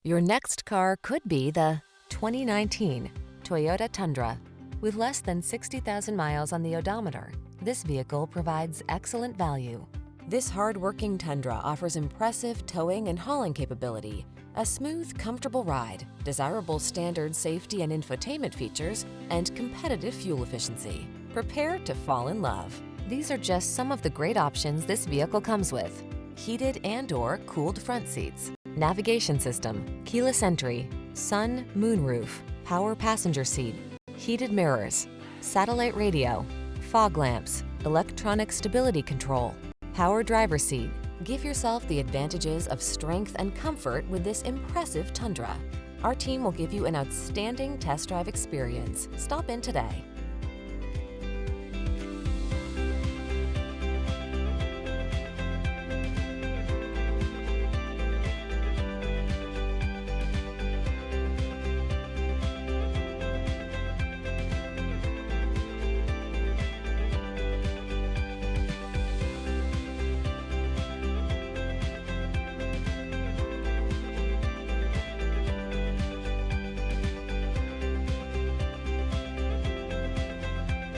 Your next car could be the 2019 Toyota Tundra. With less than 60,000 miles on the odometer, this vehicle provides excellent value. This hard-working Tundra offers impressive towing and hauling capability, a smooth, comfortable ride, desirable standard safety and infotainment features, and competitive fuel efficiency. Prepare to fall in love. These are just some of the great options this vehicle comes with: heated and/or cooled front seats, navigation system, keyless entry, sun, moonroof, power passenger seat, heated mirrors, satellite radio, fog lamps, electronic stability control, power driver seat. Give yourself the advantages of strength and comfort with this impressive Tundra. Our team will give you an outstanding test drive experience. Stop in today.